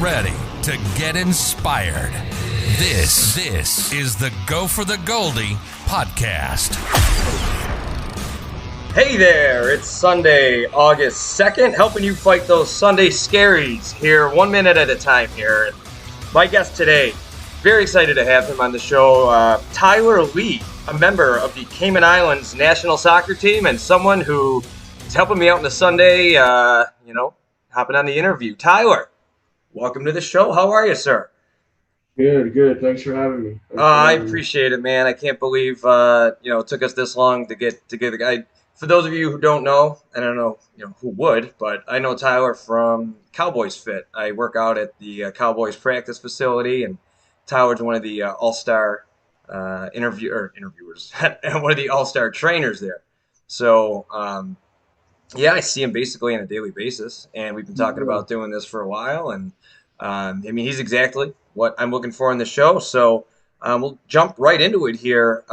ready to get inspired. This is the Go for the Goldie podcast. Hey there, it's Sunday, August 2nd, helping you fight those Sunday scaries here 1 minute at a time here. And my guest today, very excited to have him on the show, Tyler Lee, a member of the Cayman Islands national soccer team and someone who is helping me out on the Sunday, hopping on the interview. Tyler, welcome to the show. How are you, sir? Good. Thanks for having me. I appreciate it, man. I can't believe it took us this long to get the guy. For those of you who don't know, I don't know who would, but I know Tyler from Cowboys Fit. I work out at the Cowboys practice facility, and Tyler's one of the all-star interviewers and one of the all-star trainers there. So I see him basically on a daily basis, and we've been talking about doing this for a while, and he's exactly what I'm looking for in the show. So we'll jump right into it here.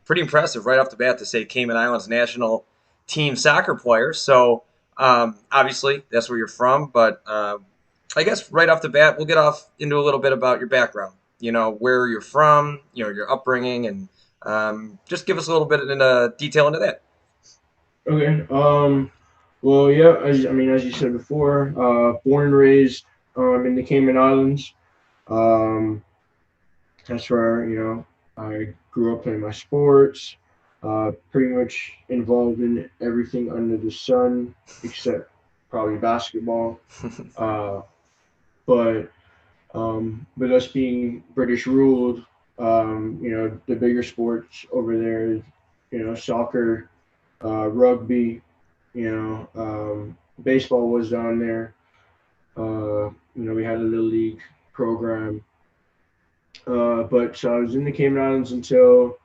Pretty impressive right off the bat to say Cayman Islands national team soccer player. So obviously that's where you're from, but I guess right off the bat we'll get off into a little bit about your background. Where you're from, your upbringing, and just give us a little bit of detail into that. Okay. Well, yeah. As you said before, born and raised in the Cayman Islands. That's where I grew up playing my sports. Pretty much involved in everything under the sun except probably basketball. But with us being British ruled, the bigger sports over there is, soccer, rugby, baseball was down there. We had a little league program. But so I was in the Cayman Islands until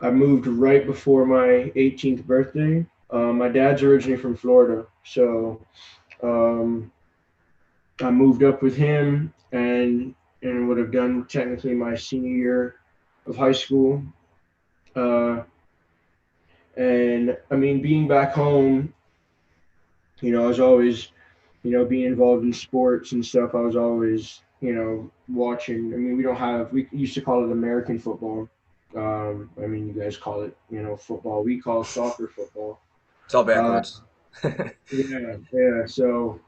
I moved right before my 18th birthday. My dad's originally from Florida, so I moved up with him and would have done technically my senior year of high school. Being back home, I was always, being involved in sports and stuff. I was always, watching. We used to call it American football. You guys call it, football. We call soccer football. It's all backwards. Yeah. So,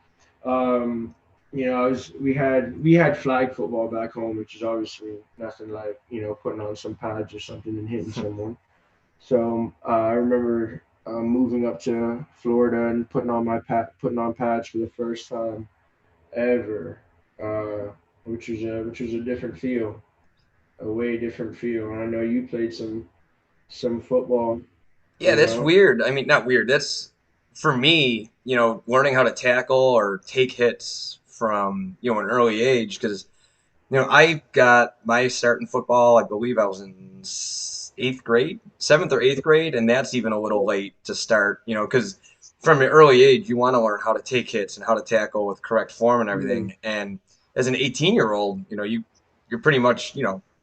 we had flag football back home, which is obviously nothing like, putting on some pads or something and hitting someone. So I remember moving up to Florida and putting on pads for the first time ever, which was a different feel, a way different feel. And I know you played some football. Yeah, that's weird. Not weird. That's, for me, learning how to tackle or take hits from, an early age, because, I got my start in football, I believe I was in 7th or 8th grade, and that's even a little late to start, because from an early age, you want to learn how to take hits and how to tackle with correct form and everything. Mm-hmm. And as an 18-year-old, you're pretty much,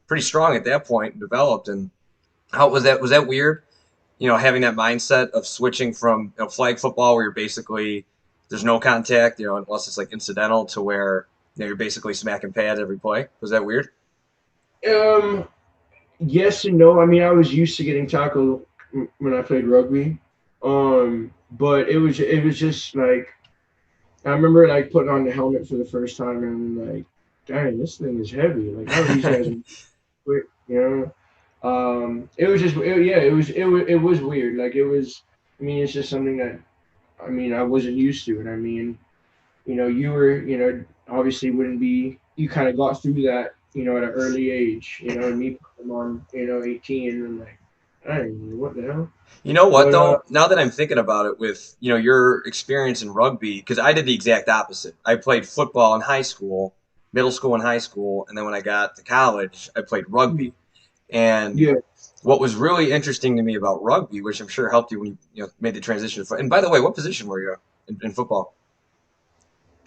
pretty strong at that point and developed. And how was that? Was that weird? Having that mindset of switching from flag football where you're basically, there's no contact, unless it's like incidental, to where you're basically smacking pads every play. Was that weird? Yes and no. I was used to getting tackled when I played rugby, but it was just like, I remember like putting on the helmet for the first time and like, dang, this thing is heavy. Like, how are these guys quick? It was weird. Like, it was. It's just something that, I wasn't used to, and you were, obviously wouldn't be. You kind of got through that, at an early age, and me putting on, 18, and like, dang, what the hell? You know what, though? Now that I'm thinking about it with, your experience in rugby, because I did the exact opposite. I played football in high school, middle school and high school, and then when I got to college, I played rugby. And what was really interesting to me about rugby, which I'm sure helped you when you made the transition. And by the way, what position were you in football?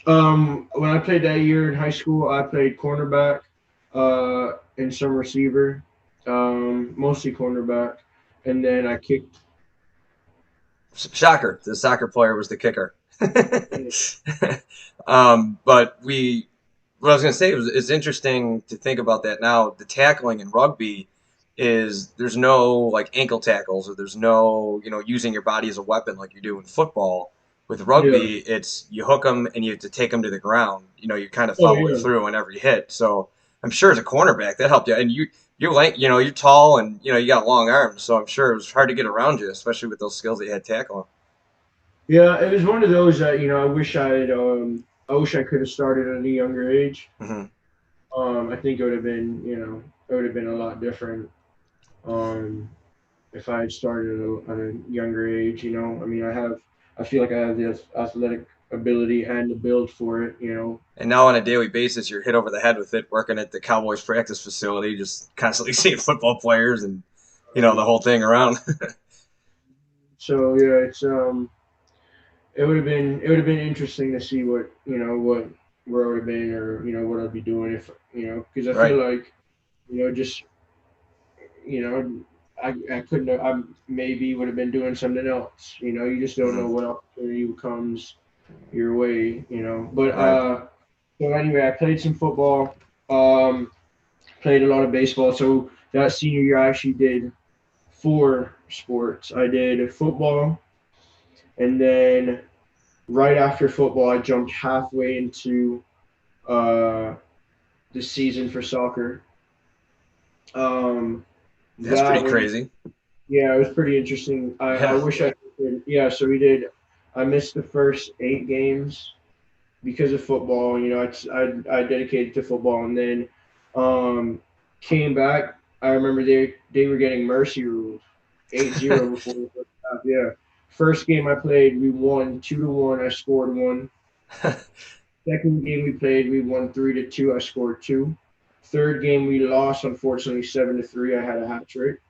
When I played that year in high school, I played cornerback and some receiver, mostly cornerback, and then I kicked. Shocker, the soccer player was the kicker. But what I was going to say was it's interesting to think about that now. The tackling in rugby is there's no like ankle tackles or there's no using your body as a weapon like you do in football. With Yeah. rugby, it's you hook them and you have to take them to the ground. You kind of Oh follow yeah. through on every hit. So I'm sure as a cornerback that helped you. And you're like you're tall and you got long arms. So I'm sure it was hard to get around you, especially with those skills that you had tackling. Yeah, it was one of those that I wish I could have started at a younger age. Hmm. I think it would have been, it would have been a lot different. Um, if I had started at a younger age. I mean, I feel like I have the athletic ability and the build for it. And now on a daily basis, you're hit over the head with it, working at the Cowboys practice facility, just constantly seeing football players and the Um, whole thing around. so yeah, it would have been interesting to see what where I would have been or what I'd be doing if because I feel Right. like just you know I couldn't have, I maybe would have been doing something else. You just don't Hmm. know what opportunity comes your way. But Right. so anyway, I played some football, played a lot of baseball. So that senior year, I actually did four sports. I did football, and then right after football, I jumped halfway into uh, the season for soccer. Um, That's that pretty was crazy. Yeah, it was pretty interesting. I Yeah. wish I could. Yeah, so we did. I missed the first 8 games because of football. I dedicated to football, and then um, came back. I remember they were getting mercy rules, 8-0 before the first half. Yeah, first game I played, we won 2-1. I scored one. Second game we played, we won 3-2. I scored two. Third game we lost, unfortunately 7-3. I had a hat trick.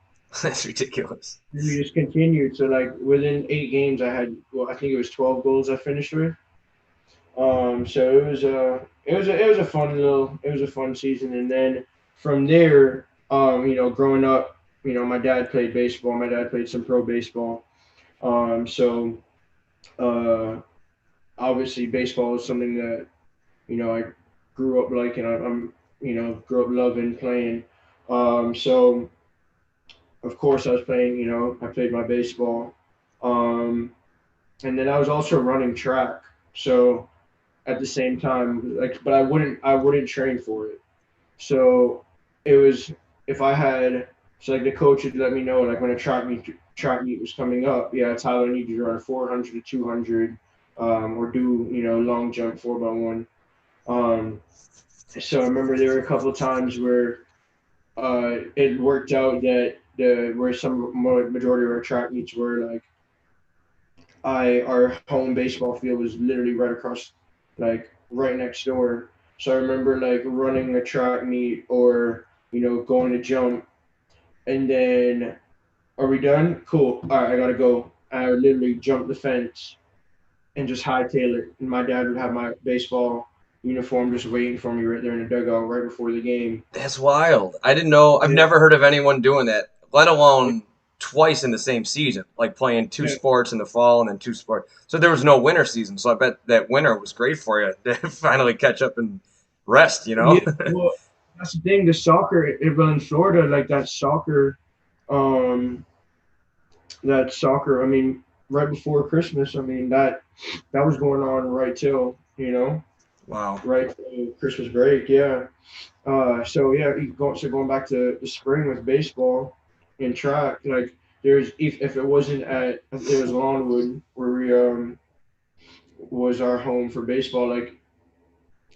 That's ridiculous. And we just continued. So like within 8 games, I think it was 12 goals I finished with. So it was a fun season, and then from there, growing up, my dad played baseball. My dad played some pro baseball. So uh, obviously, baseball is something that I grew up liking. I'm grew up loving playing. So of course, I was playing. I played my baseball, um, and then I was also running track. So at the same time, like, but I wouldn't train for it. So it was if I had so like the coach would let me know like when a track meet was coming up. Yeah, Tyler, I need you to run a 400 to 200, or do long jump 4x1. Um, so I remember there were a couple of times where it worked out that the where some majority of our track meets were like our home baseball field was literally right across, like right next door. So I remember like running a track meet or going to jump, and then are we done? Cool. All right, I gotta go. I would literally jump the fence and just hightail it, and my dad would have my baseball uniform just waiting for me right there in the dugout right before the game. That's wild. I didn't know. I've Yeah, never heard of anyone doing that, let alone twice in the same season, like playing two yeah, sports in the fall and then two sports. So there was no winter season. So I bet that winter was great for you to finally catch up and rest, you know? yeah. Well, that's the thing. The soccer, in Florida, like um, that soccer. I mean, right before Christmas. I mean that was going on right till Wow. right till Christmas break. Yeah. So yeah, going back to the spring with baseball and track. Like there's if it wasn't at it was Longwood where we was our home for baseball. Like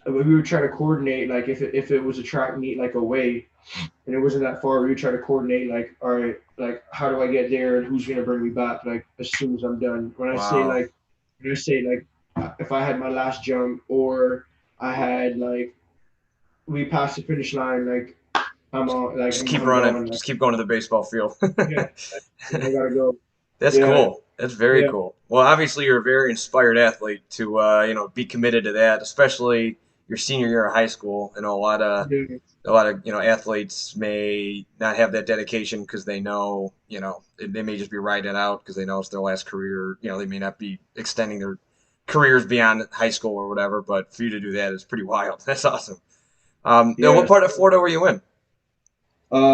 we would try to coordinate. Like if it was a track meet like away and it wasn't that far, we would try to coordinate like, all right, like how do I get there and who's gonna bring me back like as soon as I'm done. Wow. When I say like if I had my last jump or I had like we passed the finish line, like I'm on, like Just keep I'm running. done. Like Just keep going to the baseball field. yeah, I gotta go. That's Yeah, cool. That's very yeah, cool. Well, obviously you're a very inspired athlete to be committed to that, especially your senior year of high school. I know yeah, a lot of athletes may not have that dedication because they know they may just be riding it out because they know it's their last career. They may not be extending their careers beyond high school or whatever. But for you to do that is pretty wild. That's awesome. Now, what Yeah. part of Florida were you in?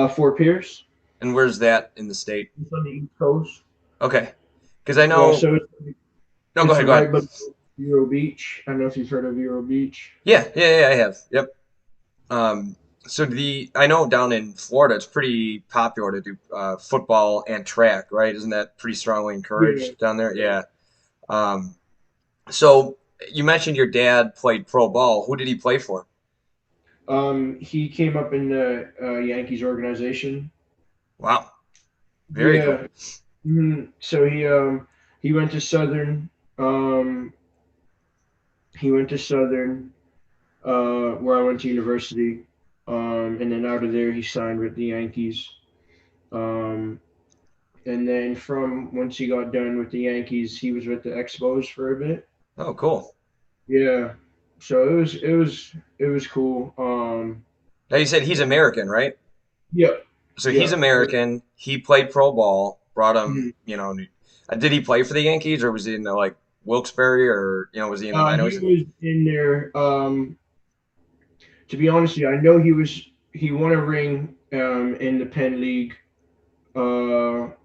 Fort Pierce. And where's that in the state? It's on the East Coast. Okay, because I Yeah, know. so No, go it's ahead. Go right ahead. below Vero Beach. I don't know if you've heard of Vero Beach. Yeah, I have. Yep. Um, so I know down in Florida, it's pretty popular to do football and track, right? Isn't that pretty strongly Yeah. encouraged down there? Yeah. Um, so you mentioned your dad played pro ball. Who did he play for? He came up in the Yankees organization. Wow, very cool. Yeah. So he went to Southern. Um, he went to Southern, where I went to university. And then out of there, he signed with the Yankees. Um, and then from once he got done with the Yankees, he was with the Expos for a bit. Oh, cool. Yeah. So it was cool. Now you said he's American, right? Yeah. So he's Yeah. American. He played pro ball. Brought him, Mhm. did he play for the Yankees or was he in the like Wilkes-Barre or was he in the minor He leagues? was in there. To be honest with you, I know he won a ring in the Penn League.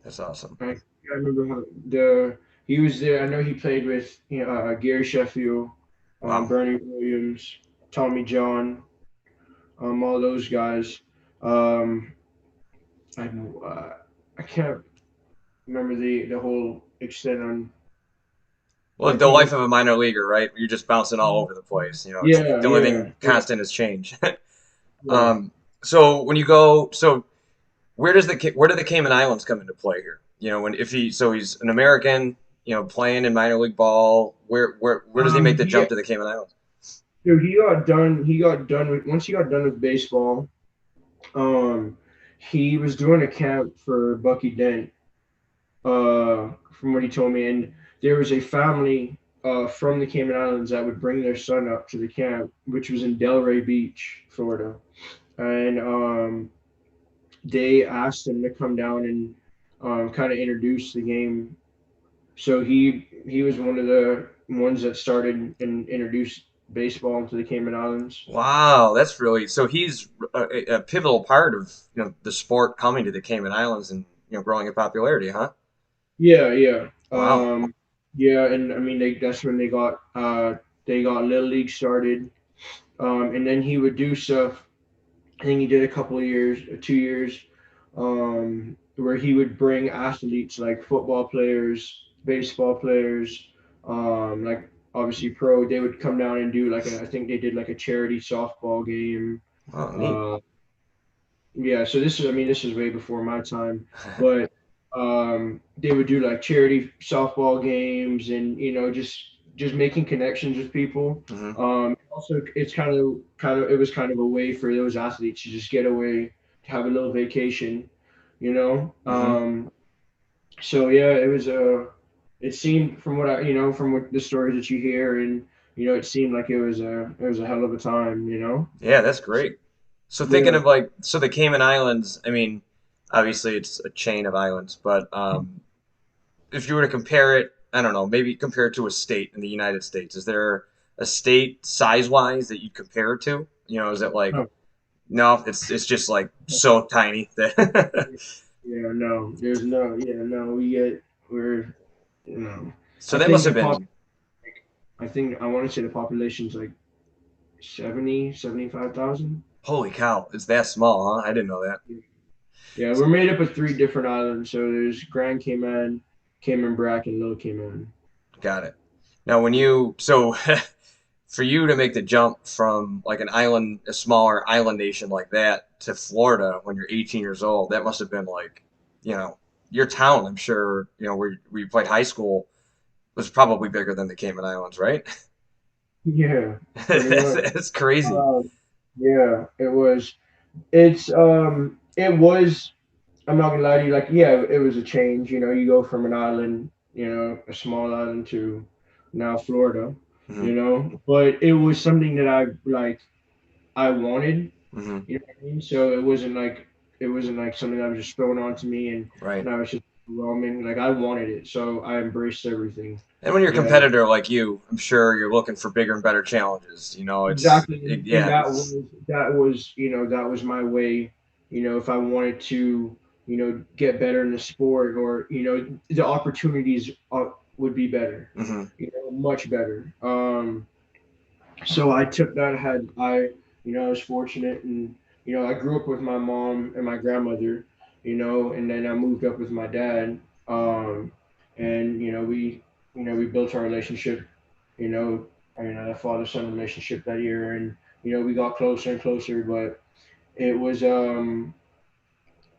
That's awesome. I can't remember how the he was there. I know he played with Gary Sheffield, Wow. Bernie Williams, Tommy John, all those guys. Um, I can't remember the whole extent on Well, my like the team. life of a minor leaguer, right? You're just bouncing all over the place. It's Yeah, the only thing yeah, constant is change. yeah. Um, so when you go, so where do the Cayman Islands come into play here? When if he's an American, playing in minor league ball. Where does he make the He jump to the Cayman Islands? so he got done. He got done with once he got done with baseball. Um, he was doing a camp for Bucky Dent, from what he told me, and there was a family from the Cayman Islands that would bring their son up to the camp, which was in Delray Beach, Florida, and they asked him to come down and kind of introduce the game. So he was one of the ones that started and introduced baseball into the Cayman Islands. Wow, that's really so he's a pivotal part of the sport coming to the Cayman Islands and growing in popularity, huh? Yeah, yeah, Wow. yeah, and I mean that's when they got Little League started, and then he would do stuff. I think he did a couple of years, 2 years, where he would bring athletes like football players, baseball players, like obviously pro. They would come down and do I think they did like a charity softball game. Oh, neat. Uh, yeah, so this is way before my time, but they would do like charity softball games and just making connections with people. Hmm. Also, it's kind of it was kind of a way for those athletes to just get away, to have a little vacation, you know. Hmm. So yeah, it seemed from from what the stories that you hear, and it seemed like it was a hell of a time, Yeah, that's So, great. So thinking yeah. of like so the Cayman Islands, I mean, obviously it's a chain of islands, but if you were to compare it, I don't know, maybe compare it to a state in the United States, is there a state size-wise that you'd compare it to? Is it like Oh, no, it's just like so tiny that yeah, no, there's no, yeah, no, we're, so I that think must the have pop, been I think, I want to say the population's like 75,000. holy cow, it's that small, huh? I didn't know that. Yeah, we're made up of three different islands. So there's Grand Cayman, Cayman Brac, and Little Cayman. Got it. Now when for you to make the jump from like a smaller island nation like that to Florida when you're 18 years old, that must have been like, you know, your town, I'm sure, where you played high school was probably bigger than the Cayman Islands, right? Yeah, pretty That's, much. that's crazy. Yeah, it was. It was. I'm not gonna lie to you. Like, yeah, it was a change. You go from an island, a small island to now Florida. Hmm. But it was something that I wanted. Hmm. You know what I mean? So it wasn't like something that was just thrown onto me and Right. I was just roaming. Like I wanted it, so I embraced everything. And when you're a You know, competitor like you, I'm sure you're looking for bigger and better challenges. You know, exactly, and yeah. that was that was my way. If I wanted to get better in the sport, or the opportunities would be better, Hmm. much better. So I took that. I was fortunate, and I grew up with my mom and my grandmother, and then I moved up with my dad, and we built our relationship, you know, a father-son relationship that year, and we got closer and closer, but it was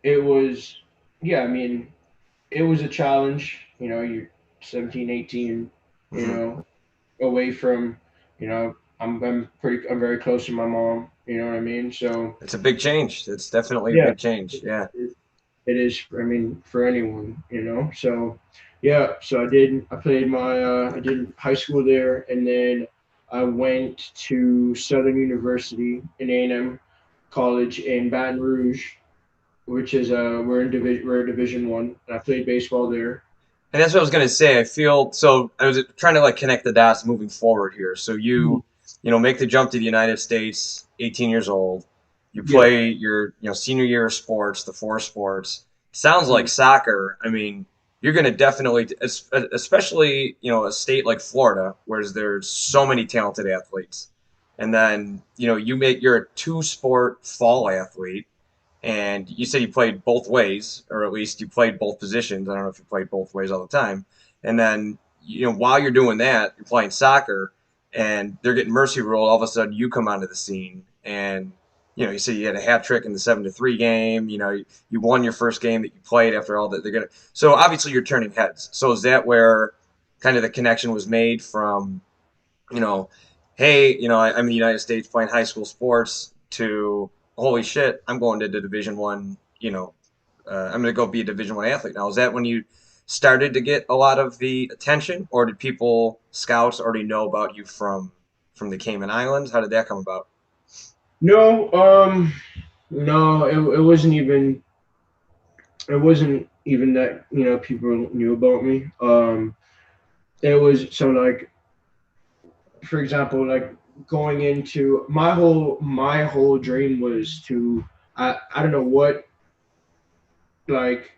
it was yeah, I mean, it was a challenge. You're 17, 18, you Hmm. know, away from, I'm very close to my mom. You know what I mean? So It's a big change. It's definitely a yeah, big change. Yeah. it, it is. I mean, for anyone. So yeah. So I did high school there, and then I went to Southern University in A&M College in Baton Rouge, which is we're Division One, and I played baseball there. And that's what I was gonna say. I feel so. I was trying to like connect the dots moving forward here. So make the jump to the United States, 18 years old. You Yeah. play your, senior year of sports, the four sports. Sounds like Mhm. soccer. I mean, you're gonna definitely, especially, a state like Florida, where there's so many talented athletes. And then, you're a two-sport fall athlete, and you said you played both ways, or at least you played both positions. I don't know if you played both ways all the time. And then, while you're doing that, you're playing soccer, and they're getting mercy ruled. All of a sudden, you come onto the scene, and you said you had a hat trick in the 7-3 game. You won your first game that you played after all that. They're gonna. So obviously, you're turning heads. So is that where kind of the connection was made from? you know, hey, I'm in the United States playing high school sports to holy shit, I'm going to the Division One. I'm going to go be a Division One athlete now. Is that when you started to get a lot of the attention, or did scouts already know about you from the Cayman Islands? How did that come about? No, no, it wasn't even that people knew about me. It was so, like, for example, like, going into my whole dream was to, I don't know what, like,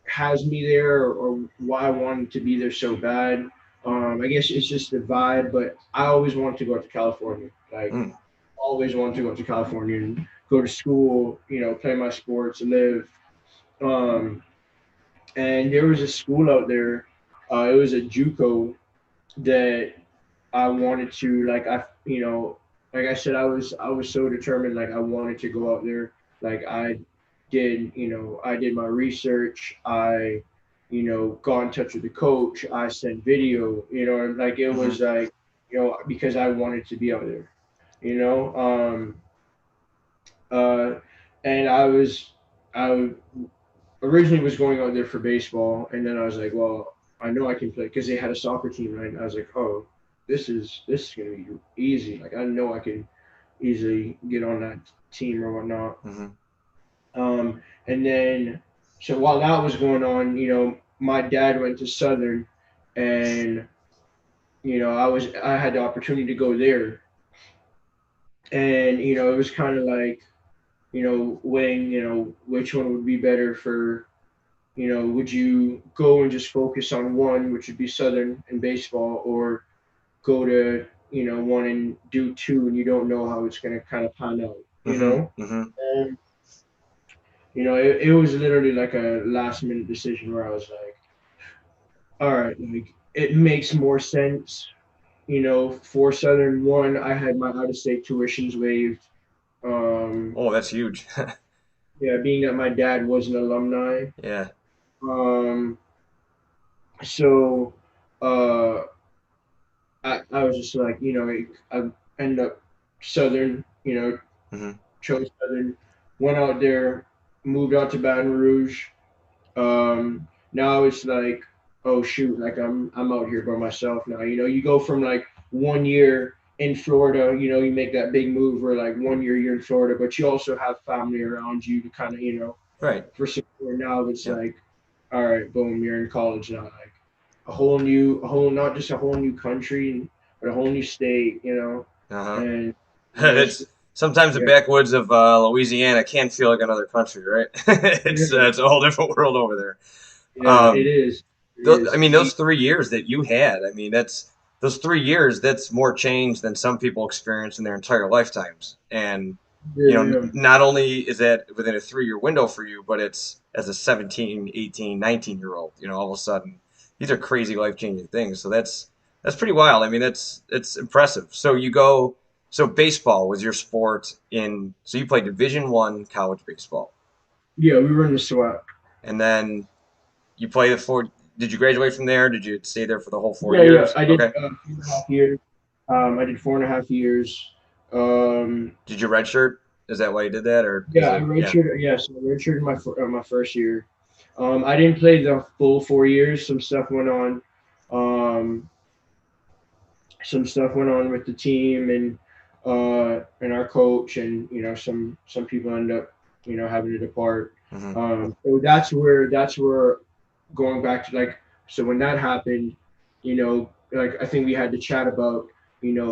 has me there, or why I wanted to be there so bad. I guess it's just the vibe, but I always wanted to go out to California. Like, Mm. always wanted to go to California and go to school, play my sports, live. Um, and there was a school out there. It was a JUCO that I wanted to, like, like I said, I was so determined. Like, I wanted to go out there. Like, I did my research. I got in touch with the coach. I sent video. And, like, it Hmm. was like, because I wanted to be out there. You know, uh, and I originally was going out there for baseball, and then I was like, well, I know I can play, because they had a soccer team, right? And I was like, oh, this is gonna be easy. Like, I know I can easily get on that team or whatnot. Hmm. And then, so while that was going on, my dad went to Southern, and I had the opportunity to go there, and it was kind of like, weighing, which one would be better for, would you go and just focus on one, which would be Southern and baseball, or go to, one and do two, and you don't know how it's going to kind of pan out, Hmm. Hmm. And, it was literally like a last minute decision where I was like, all right, like, it makes more sense, for Southern. One, I had my out of state tuitions waived. Um, Oh, that's huge. yeah, being that my dad was an alumni. Yeah. Um, so, uh, I was just like, I ended up Southern, Hmm. chose Southern, went out there, moved out to Baton Rouge. Now it's like, oh shoot, like, I'm out here by myself now. You go from, like, 1 year in Florida, you make that big move where, like, 1 year you're in Florida, but you also have family around you to kind of, Right. for support. Now it's Yep. like, all right, boom, you're in college now. Like, not just a whole new country, but a whole new state, Uh-huh. and it's It's sometimes the yeah, backwoods of Louisiana can feel like another country, right? yeah, It's a whole different world over there. yeah, it Um, is, it I is. mean, those 3 years that you had, I mean, that's those 3 years. That's more change than some people experience in their entire lifetimes. And Yeah, not only is that within a 3 year window for you, but it's as a 17, 18, 19 year old. All of a sudden, these are crazy life changing things. So that's pretty wild. I mean, it's impressive. So you go. So baseball was your sport in. So you played Division I college baseball, yeah, we were in the SWAT. and then you play the four. Did you graduate from there? Did you stay there for the whole four Yeah, yeah, years? I did Okay. 4.5 years. I did 4.5 years. Um, Did you redshirt? Is that why you did that, or is yeah, I it? Yeah. redshirted. Yes, I redshirted my first year. I didn't play the full 4 years. Some stuff went on. Um, some stuff went on with the team and our coach, and some people end up having to depart. Hmm. So that's where going back to, like, so when that happened, like, I think we had to chat about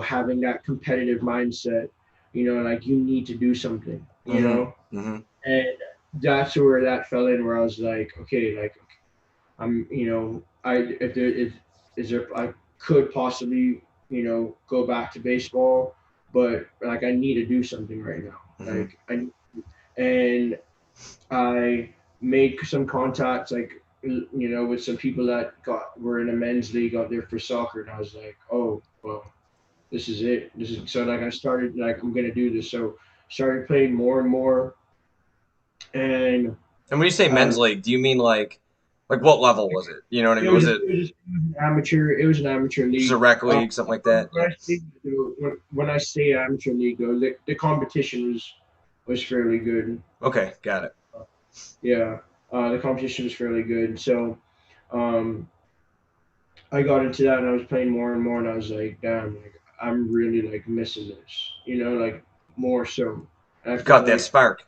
having that competitive mindset, like, you need to do something, Hmm. Hmm. and that's where that fell in, where I was like, okay, like, I'm, I if there if is there I could possibly go back to baseball, but, like, I need to do something right now. Hmm. Like, and I made some contacts, like, with some people that were in a men's league out there for soccer, and I was like, oh well, this is it. This is so, like, I started, like, I'm gonna do this. So started playing more and more, and And when you say uh, men's league, do you mean like what level was it? You know what I It mean? was Was just, it it was just it was an amateur. It was an amateur just a league. rec league, something like that? When Yeah. I say amateur league, though, the competition was fairly good. Okay, got it. Yeah, the competition was fairly good. So, um, I got into that, and I was playing more and more, and I was like, damn, like, I'm really, like, missing this. Like, more so. And I You felt caught that like, spark.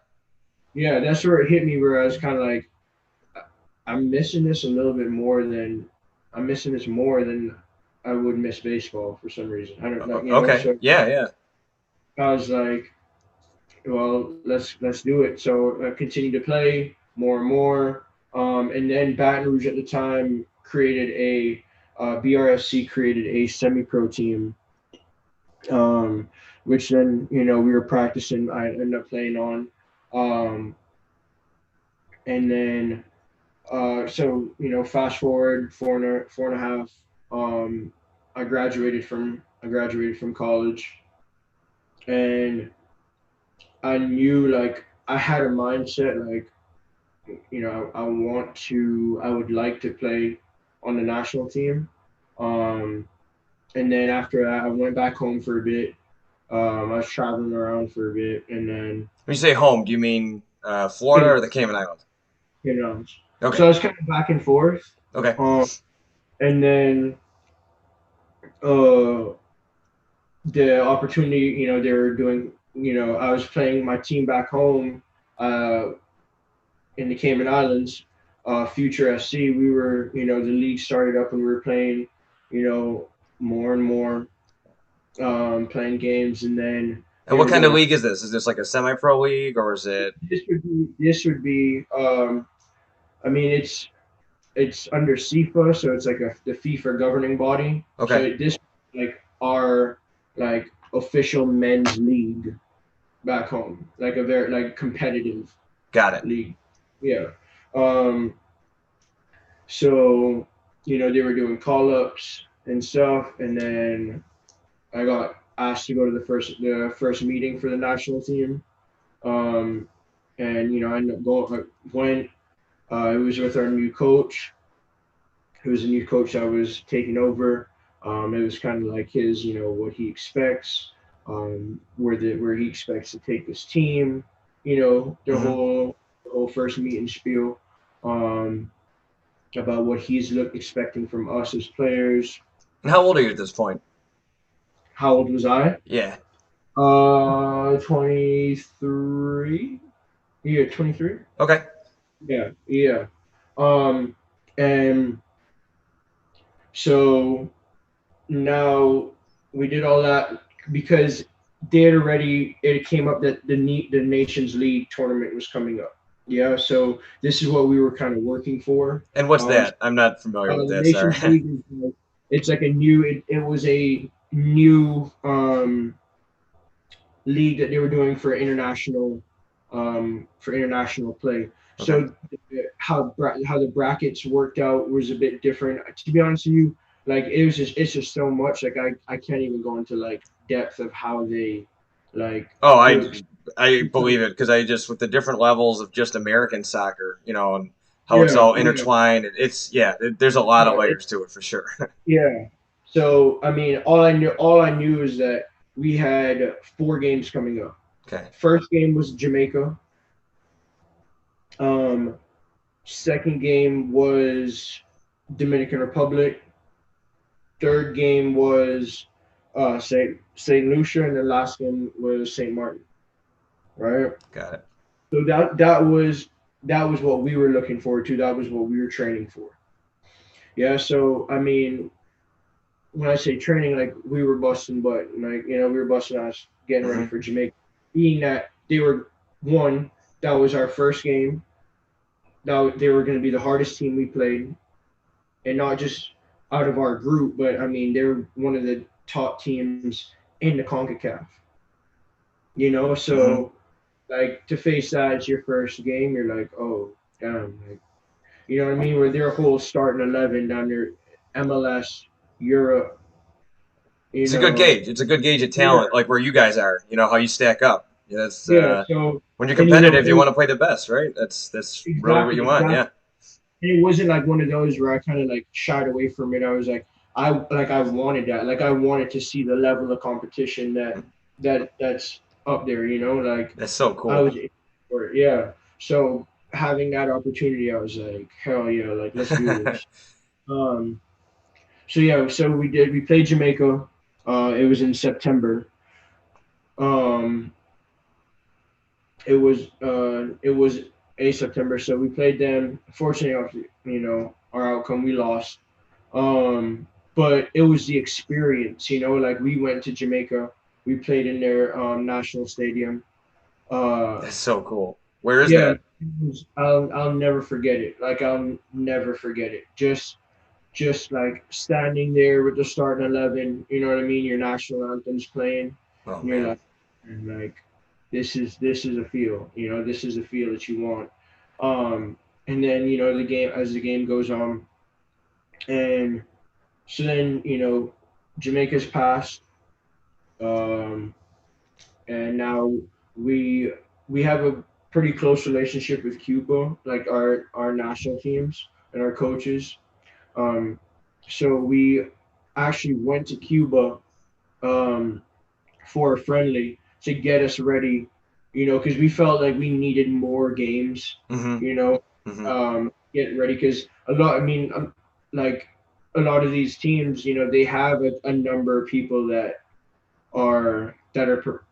yeah, that's where it hit me, where I was kind of like, I'm missing this a little bit more than I'm missing this more than I would miss baseball for some reason. I don't know, Okay. so Yeah, yeah. I was like, well, let's do it. So I continued to play more and more. And then Baton Rouge at the time created BRFC created a semi-pro team, um, which then we were practicing. I ended up playing on, um, and then so fast forward four and a half. Um, I graduated from college, and I knew, like, I had a mindset, like, I would like to play on the national team. Um, and then after that, I went back home for a bit. I was traveling around for a bit, and then When you say home, do you mean Florida came or the Cayman Islands? so Okay. I was kind of back and forth. Okay. Um, and then uh, the opportunity, they were doing, I was playing my team back home uh, in the Cayman Islands, Future SC. We were, the league started up, and we were playing, more and more, playing games, and then And they what were kind of doing. league is this? Is this like a semi-pro league or is it? This would be. I mean, it's under FIFA, so it's like the FIFA governing body. Okay. So this, like, our, like, official men's league back home, like a very, like, competitive Got it. league. Yeah. Um. So they were doing call ups and stuff, and then I got asked to go to the first meeting for the national team. Um. And I ended up going. I went. It was with our new coach. It was a new coach that was taking over. It was kind of like his, what he expects, where he expects to take this team, Hmm. the whole first meeting spiel, um, about what he's expecting from us as players. And how old are you at this point? How old was I? Yeah. 23. Yeah, 23. Okay. Yeah, yeah. Um, and So now we did all that because they had already it came up that the Nations League tournament was coming up. Yeah, so this is what we were kind of working for. And what's Um, that? I'm not familiar with the that. Sorry. Nations League is like, it's like a new it was a new league that they were doing for international play. Okay. So how the brackets worked out was a bit different. To be honest with you, like it's just so much. Like I can't even go into like depth of how they like Oh, work. I Because believe it because I just with the different levels of just American soccer, and how it's yeah, all yeah, intertwined. There's a lot of yeah, layers to it for sure. yeah. So I mean, all I knew is that we had 4 games coming up. Okay, First game was Jamaica. Um, Second game was Dominican Republic. Third game was Saint Lucia, and the last game was Saint Martin. Right. got it. So that was what we were looking forward to. That was what we were training for. Yeah. So I mean, when I say training, like we were busting butt, and like we were busting ass getting ready Hmm. for Jamaica. Being that they were one, that was our first game. That they were going to be the hardest team we played, and not just out of our group, but I mean they're one of the top teams in the CONCACAF. Hmm. So like to face that as your first game, you're like, oh damn, like you know what I mean? Where their whole starting 11 down there, MLS, Europe, you It's a good know, gauge. It's a good gauge of yeah, talent, like where you guys are. How you stack up. That's yeah. So when you're and competitive, you want to play the best, right? That's really what you want. exactly. Yeah. And it wasn't like one of those where I kind of like shied away from it. I was like, I wanted that. Like I wanted to see the level of competition that's up there. Like That's so I cool. was in for it. Yeah. So having that opportunity, I was like, hell yeah, like let's do this. Um. So yeah. So we did. We played Jamaica. It was in September. Um. It was a September. So we played them. Fortunately, our outcome, we lost. But it was the experience, like we went to Jamaica, we played in their national stadium. Uh, That's so cool. Where is yeah, that? I'll never forget it. Like I'll never forget it. Just like standing there with the starting 11, you know what I mean? Your national anthem's playing, Oh and you're man. like, and like, this is a feel, this is a feel that you want. And then the game as the game goes on, and so then Jamaica's passed, um, and now we we have a pretty close relationship with Cuba, like our national teams and our coaches. Um, so we actually went to Cuba um, for a friendly to get us ready, because we felt like we needed more games, Hmm. you know, Hmm. getting ready because like a lot of these teams, they have a number of people that are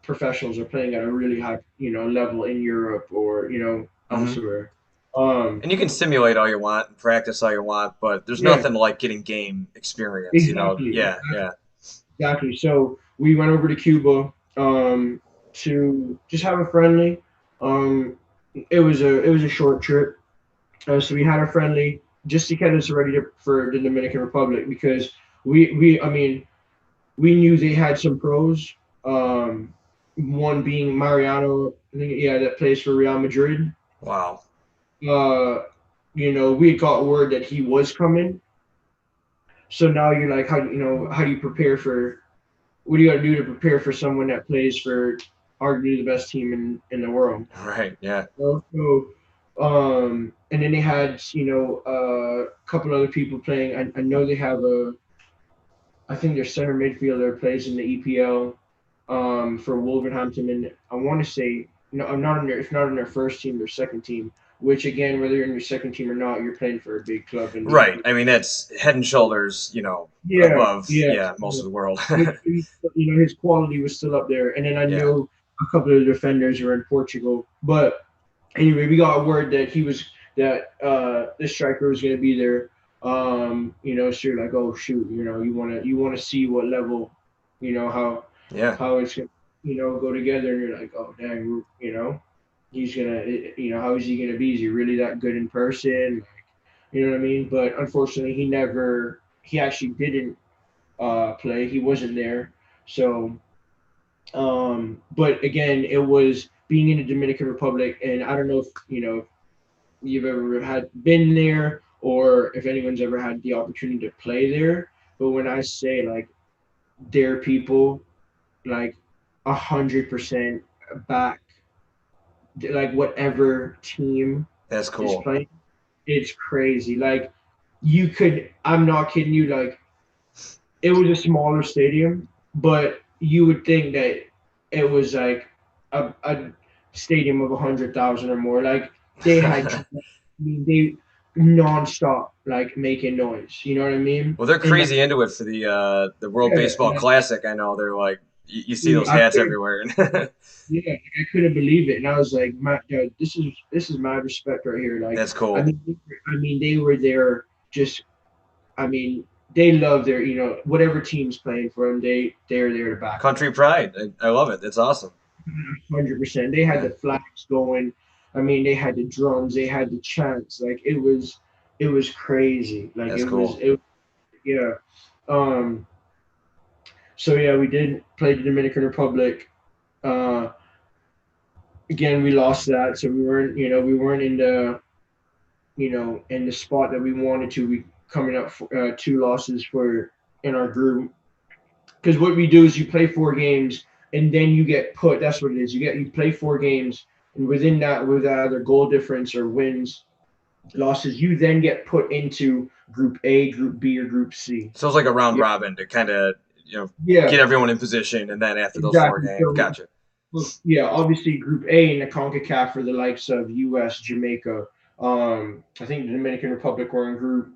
professionals are playing at a really high, level in Europe or Hmm. elsewhere. Um, And you can simulate all you want and practice all you want, but there's yeah, nothing like getting game experience. exactly, Yeah, yeah. exactly. So we went over to Cuba to just have a friendly. Um, it was a short trip, so we had a friendly just to get us ready for the Dominican Republic because I mean we knew they had some pros. Um, One being Mariano, I think, yeah, that plays for Real Madrid. Wow. Uh, we got word that he was coming. So now you're like, how do you prepare for? What do you got to do to prepare for someone that plays for arguably the best team in the world? Right. Yeah. And then they had a couple other people playing. I know they have I think their center midfielder plays in the EPL for Wolverhampton, and I want to say no, I'm not in their if not in their first team, their second team. Which again, whether you're in your second team or not, you're playing for a big club in the Right. EPL. I mean, that's head and shoulders, Yeah, above, yeah. yeah, most of the world. His quality was still up there, and then I Yeah. know a couple of the defenders are in Portugal. But anyway, we got word that this striker was going to be there. So you're like, oh shoot, you wanna see what level, how Yeah. it's gonna, go together, and you're like, oh dang, he's gonna, how is he gonna be? Is he really that good in person? You know what I mean? But unfortunately, he actually didn't play. He wasn't there. So, but again, it was being in the Dominican Republic, and I don't know if you've ever had been there or if anyone's ever had the opportunity to play there. But when I say like their people, like 100% back, like whatever team That's is cool. playing, it's crazy. Like I'm not kidding you. Like it was a smaller stadium, but you would think that it was like a stadium of 100,000 or more. Like they had, I mean, they nonstop like making noise. You know what I mean? Well, they're And like, crazy into it for the World yeah, Baseball like, Classic. I know they're like you see dude, those hats everywhere. yeah, like, I couldn't believe it, and I was like, this is mad respect right here. Like, That's cool. I mean, they were there just I mean, they love their, whatever team's playing for them, they're there to back them Country up. pride. I love it. That's awesome. 100%. They had Yeah, the flags going. I mean, they had the drums, they had the chants. Like it was crazy. Like that's cool. yeah. Um. So yeah, we did play the Dominican Republic. Uh. Again, we lost that, so we weren't in the spot that we wanted to. We coming up for, two losses for in our group. Because what we do is you play 4 games and then you get put. That's what it is. You play 4 games, and within that, with either goal difference or wins, losses, you then get put into Group A, Group B, or Group C. So it's like a round Yeah, robin to kind of yeah, get everyone in position, and then after those four exactly. games, So, gotcha. well, yeah, obviously Group A in the Concacaf for the likes of U.S., Jamaica. I think the Dominican Republic were in Group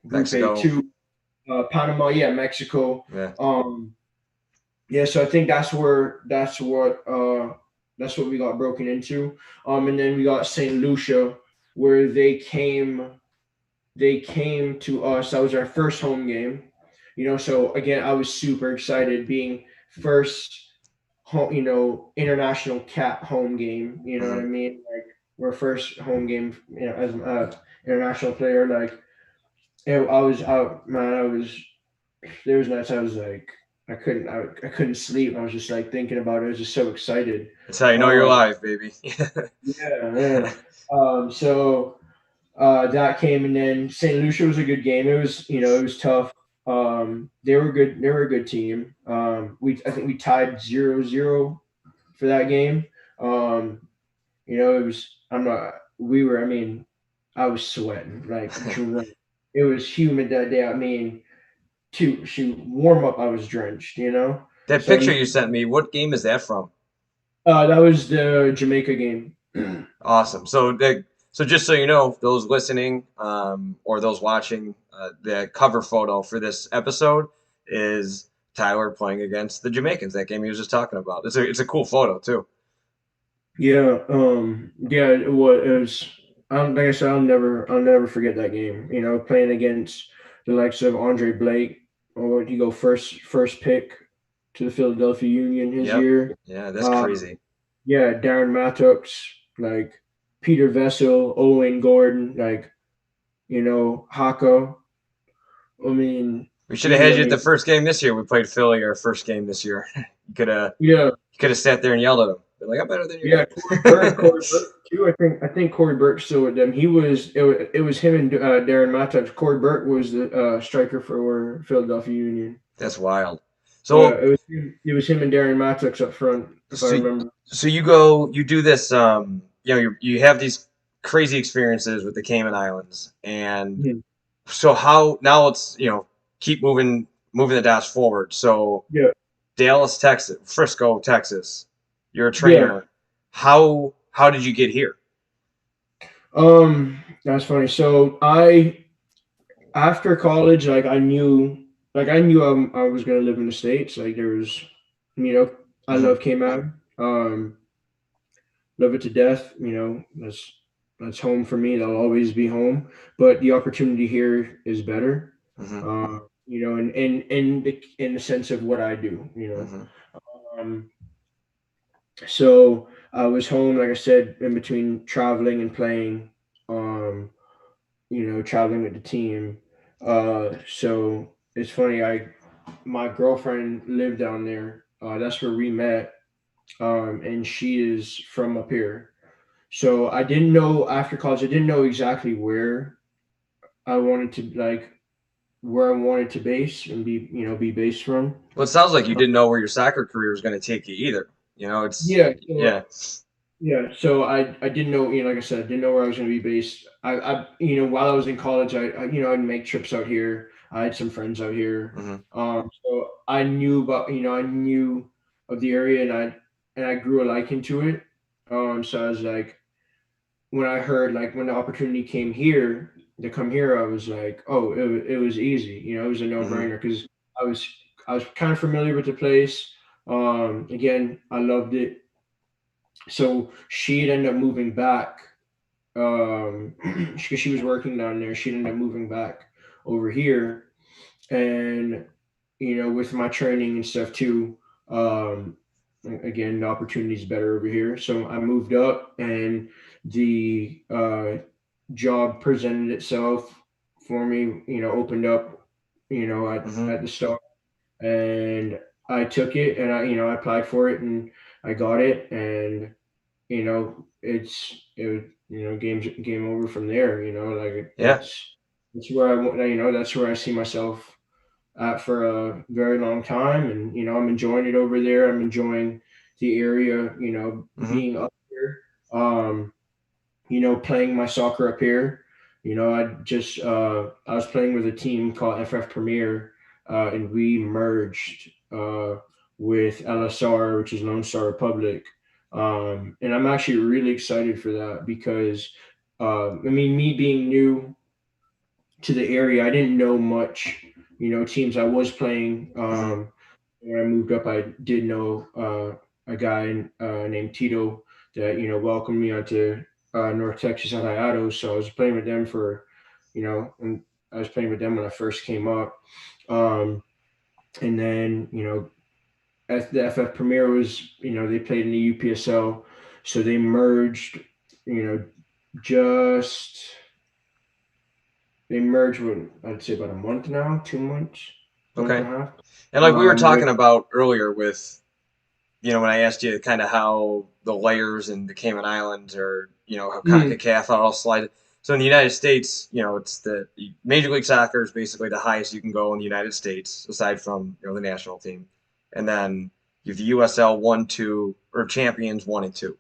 A Mexico. too. Panama, yeah, Mexico. Yeah. Yeah, so I think that's what we got broken into. And then we got St. Lucia, where they came to us. That was our first home game. So again, I was super excited being first home, international cat home game. You know what I Hmm. mean? Like we're first home game, as an international player. Like I was out, man. There was nights I was like, I couldn't sleep. I was just like thinking about it. I was just so excited. That's how you know you're Um, live, baby. yeah, yeah. So that came, and then St. Lucia was a good game. It was tough. They were good. They were a good team. I think we tied 0-0 for that game. Um, it was. I'm not. We were. I mean, I was sweating like drenched. It was humid that day. I mean, to warm up, I was drenched. That So picture you sent me, what game is that from? that was the Jamaica game. Awesome. So just so you know, those listening or those watching, the cover photo for this episode is Tyler playing against the Jamaicans. That game he was just talking about. It's a cool photo too. Yeah, yeah, it was. Like I said, I'll never forget that game. Playing against the likes of Andre Blake, or you go first pick to the Philadelphia Union his Yep. year. Yeah, that's Um, crazy. yeah, Darren Mattox, like Peter Vessel, Owen Gordon, like Haka. I mean, We should have dude. had I you at the mean, first game this year. We played Philly our first game this year. yeah, You could have sat there and yelled at him. Been like, I'm better than yeah. you. Corey Burke too. I think Corey Burke's still with them. It was him and Darren Mattox. Corey Burke was the striker for Philadelphia Union. That's wild. Yeah, So it was him and Darren Mattox up front, if I so remember. so you do this you have these crazy experiences with the Cayman Islands, and Mhm. so how now let's keep moving the dots forward. So Yeah, Dallas, Texas, Frisco, Texas. You're a yeah. trainer. How did you get here? That's funny. So I after college, like I knew I was gonna live in the States. Like there was, I Hmm. love Cayman. Love it to death. That's That's home for me. That'll always be home. But the opportunity here is better. Hmm. In the sense of what I do. Hmm. Um, so I was home, like I said, in between traveling and playing. Um, traveling with the team. So it's funny. My girlfriend lived down there. That's where we met. And she is from up here. So I didn't know after college. I didn't know exactly I wanted to like where I wanted to base and be based from. Well, it sounds like you didn't know where your soccer career was going to take you either. It's Yeah. yeah. So I didn't know, like I said, I didn't know where I was going to be based. While I was in college, I'd make trips out here. I had some friends out here. Hmm. So I knew of the area, and I grew a liking to it. So I was like, when I heard, like, when the opportunity came here to come here, I was like, oh, it was easy. It was a no Hmm. brainer because I was I was kind of familiar with the place. Again, I loved it. So she'd end up moving back because she was working down there. She ended up moving back over here, and with my training and stuff too. Um, Again, the opportunity is better over here, so I moved up, and the job presented itself for me. Opened up. Hmm. At the start, and I took it, and I applied for it, and I got it, and game over from there. Like Yeah. that's where I want. That's where I see myself at for a very long time, and I'm enjoying it over there. I'm enjoying the area. Hmm. Being up here. Um, playing my soccer up here. I was playing with a team called FF Premier, and we merged with LSR, which is Lone Star Republic. And I'm actually really excited for that because, me being new to the area, I didn't know much. Teams I was playing. Hmm. When I moved up, I did know a guy named Tito that welcomed me onto North Texas Alliados. So I was playing with them and I was playing with them when I first came up. Um, and then as the FF Premier was, they played in the UPSL, so they merged. You know, just they merged with, I'd say, about a month now, 2 months, month Okay. and a half. And like we were Right. talking about earlier with, when I asked you kind of how the layers in the Cayman Islands or, how Mm, CONCACAF are all slide. So in the United States, it's the Major League Soccer is basically the highest you can go in the United States, aside from, the national team. And then you have the USL 1, 2, or Champions 1 and 2.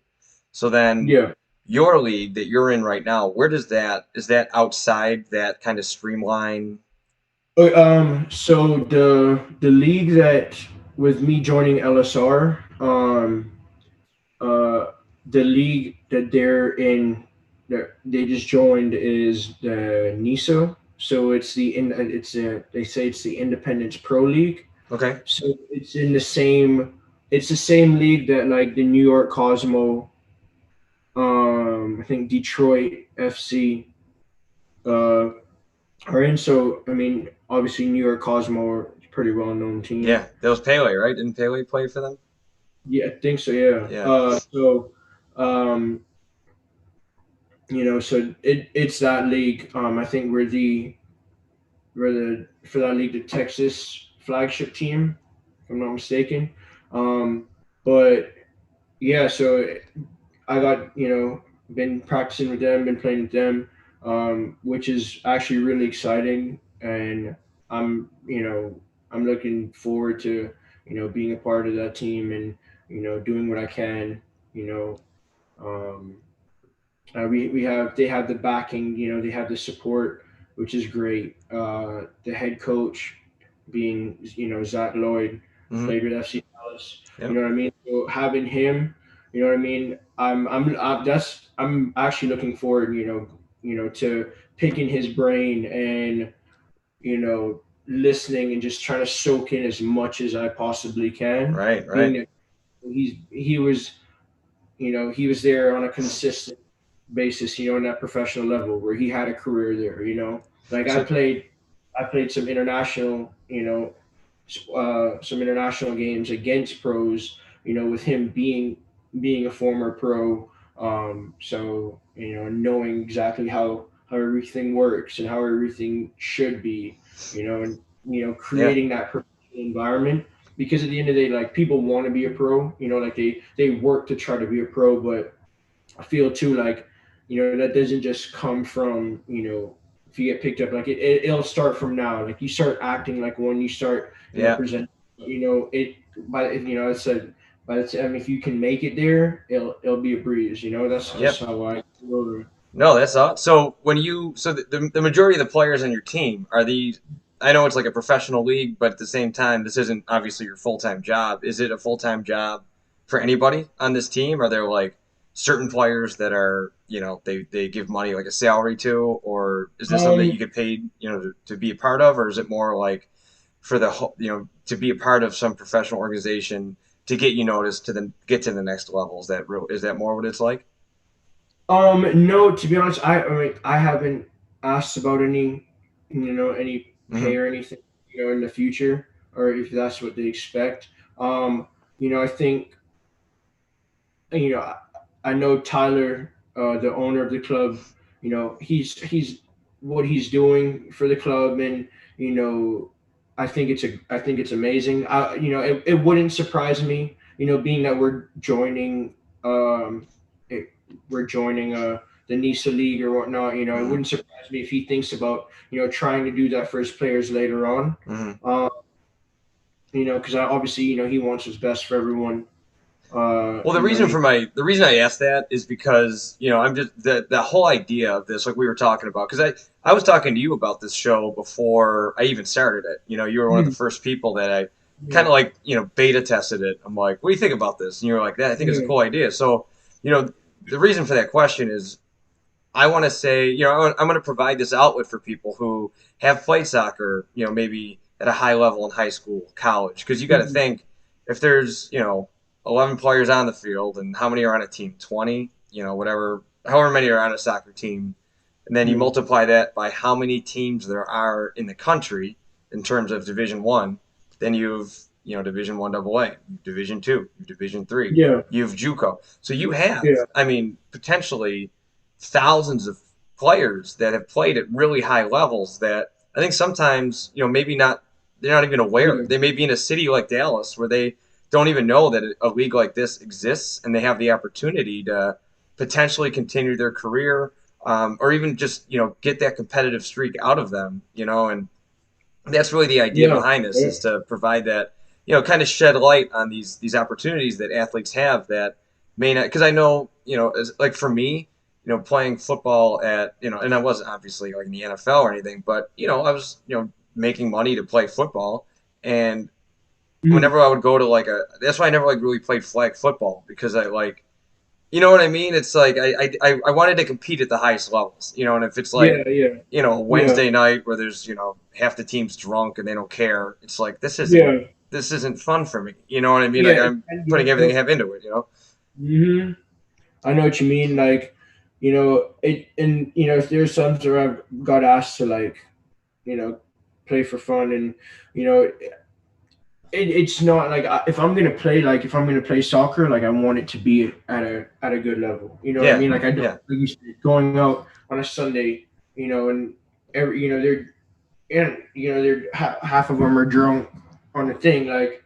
So then yeah. your league that you're in right now, where is that outside that kind of streamline? So the league that with me joining LSR, uh, the league that they're in, that they just joined is the NISA. So they say it's the Independence Pro League. Okay. So it's the same league that, like, the New York Cosmo, I think Detroit FC, uh, are in. So obviously New York Cosmo are a pretty well known team. Yeah, that was Pele, right? Didn't Pele play for them? Yeah, I think so. Yeah. Yeah. Um, so it's that league. I think we're the for that league, the Texas flagship team, if I'm not mistaken. Um, but yeah, so I got, been practicing with them, been playing with them, which is actually really exciting, and I'm you know I'm looking forward to being a part of that team, and doing what I can. You know, um, we have they have the backing, they have the support, which is great. The head coach being Zach Lloyd, Hmm. played with FC Dallas. You Yep. know what I mean? So having him, you know what I mean. I'm actually looking forward, to picking his brain and listening and just trying to soak in as much as I possibly can. Right, Being right. that he was there on a consistent basis, in that professional level where he had a career there. Like So I played some international, some international games against pros, with him being a former pro. So knowing exactly how everything works and how everything should be, and yeah, creating that professional environment. Because at the end of the day, like people want to be a pro, like they work to try to be a pro, but I feel too like, that doesn't just come from, if you get picked up, like it'll start from now. Like you start acting like one, you start, yeah, present, it, by, I said, by the time, if you can make it there, it'll be a breeze, that's yep. just how I feel. No, that's all. So when you so the majority of the players on your team are these. I know it's like a professional league, but at the same time, this isn't obviously your full time job. Is it a full time job for anybody on this team? Are there like certain players that are they give money like a salary to, or is this something that you Um, get paid to be a part of, or is it more like for the to be a part of some professional organization to get you noticed to then get to the next level? Is that more what it's like? no, to be honest, I mean, I haven't asked about any Hmm. pay or anything, in the future, or if that's what they expect. I think, you know, I, I know Tyler, the owner of the club. He's what he's doing for the club, and I think it's amazing. It wouldn't surprise me, being that um, it, we're joining the NISA league or whatnot. It Hmm. wouldn't surprise me if he thinks about trying to do that for his players later on. Hmm. Uh, because obviously he wants what's best for everyone. Well, He, the reason I asked that is because I'm just the whole idea of this, like we were talking about, because I was talking to you about this show before I even started it. You were one of the Hmm. first people that I kind Yeah, of like beta tested it. I'm like, what do you think about this? And you were like, yeah, I think it's a yeah, cool idea. So you know, the reason for that question is I want to say, I'm going to provide this outlet for people who have played soccer, maybe at a high level in high school, college, because you got to mhm, think if there's, 11 players on the field and how many are on a team, 20, whatever, however many are on a soccer team, and then you yeah, multiply that by how many teams there are in the country in terms of Division One, then you've, Division One AA, Division Two, Division Three, yeah, you've JUCO. So you have, yeah, I mean, potentially thousands of players that have played at really high levels that I think sometimes, maybe not, they're not even aware. yeah, They may be in a city like Dallas where they don't even know that a league like this exists and they have the opportunity to potentially continue their career, or even just, get that competitive streak out of them, and that's really the idea yeah, behind this yeah, is to provide that kind of shed light on these opportunities that athletes have that may not, because I know like for me playing football at and I wasn't obviously like in the NFL or anything, but I was making money to play football, and mhm, whenever I would go to like a that's why I never like really played flag football because I like what I mean? It's like I wanted to compete at the highest levels, and if it's like, yeah, yeah, a yeah, Wednesday night where there's, half the team's drunk and they don't care, it's like yeah, this isn't fun for me. You know what I mean? yeah, Like I'm yeah, putting everything I have into it. hmm I know what you mean. Like, and if there's times where I've got asked to like, you know, play for fun, and you know, it's not like if I'm gonna play, like if I'm gonna play soccer, like I want it to be at a good level. You know what I Yeah, mean? Like I don't yeah, like you said, going out on a Sunday, and every they're half of them are drunk on the thing. Like,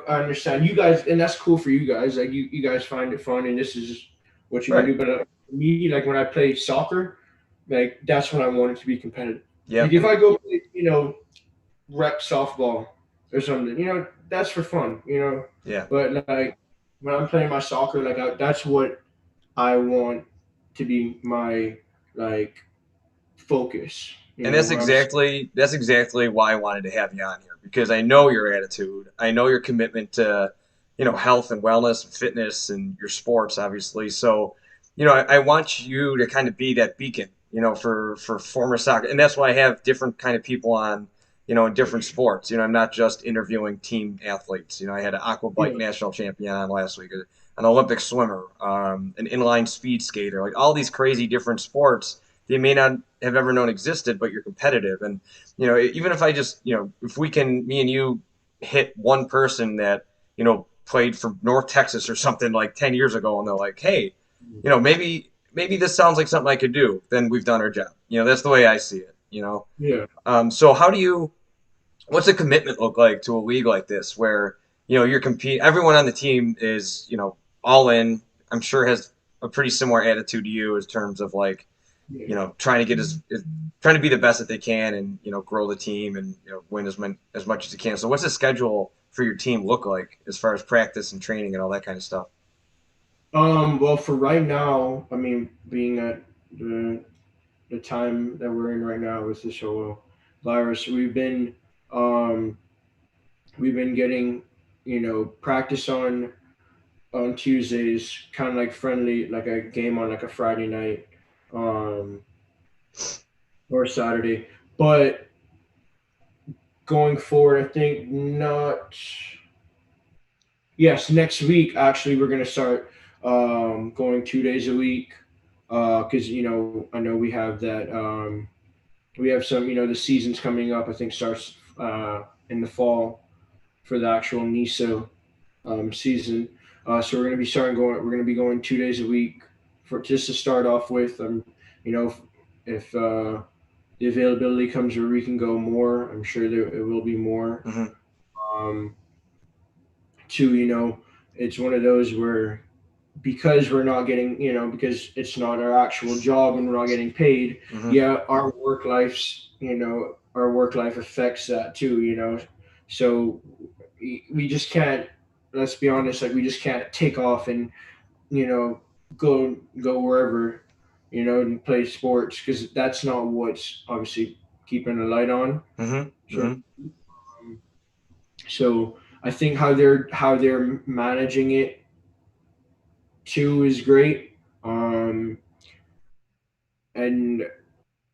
I understand you guys, and that's cool for you guys. Like you guys find it fun, and this is what you want to right. do. But for me, like when I play soccer, like that's when I want it to be competitive. Yeah, Like if I go play, rep softball or something, that's for fun. yeah. But like when I'm playing my soccer, like that's what I want to be my like focus. And Where I'm. that's exactly why I wanted to have you on here because I know your attitude, I know your commitment to, health and wellness and fitness and your sports, obviously. So, I want you to kind of be that beacon, for former soccer, and that's why I have different kind of people on, in different sports. I'm not just interviewing team athletes. I had an aqua bike Yeah, national champion on last week, a an Olympic swimmer, an inline speed skater, like all these crazy different sports that you may not have ever known existed, but you're competitive. And, even if I just, if we can, me and you hit one person that, played for North Texas or something like 10 years ago, and they're like, hey, maybe this sounds like something I could do, then we've done our job. That's the way I see it. Yeah. So what's the commitment look like to a league like this where, you're competing, everyone on the team is, all in, I'm sure has a pretty similar attitude to you in terms of like, Yeah. trying to get trying to be the best that they can and, grow the team and, win as much as they can. So what's the schedule for your team look like as far as practice and training and all that kind of stuff? Well, for right now, I mean, being at the time that we're in right now with this whole virus, um, we've been getting, practice on Tuesdays, kind of like friendly, like a game on like a Friday night, um, or Saturday. But going forward, I think not. Yes, next week actually we're gonna start going 2 days a week because I know we have that we have some the season's coming up. I think starts in the fall for the actual NISO season. So we're gonna be starting going. We're gonna be going 2 days a week for just to start off with. You know, if the availability comes where we can go more, I'm sure there it will be more. Mm-hmm. Um, Two, it's one of those where because we're not getting, because it's not our actual job and we're not getting paid. Mm-hmm. Yeah, our work life affects that too. So we just can't. Let's be honest, like we just can't take off and you know go wherever, and play sports because that's not what's obviously keeping the light on. Mm-hmm. So, Mm-hmm. um, so I think how they're managing it too is great. And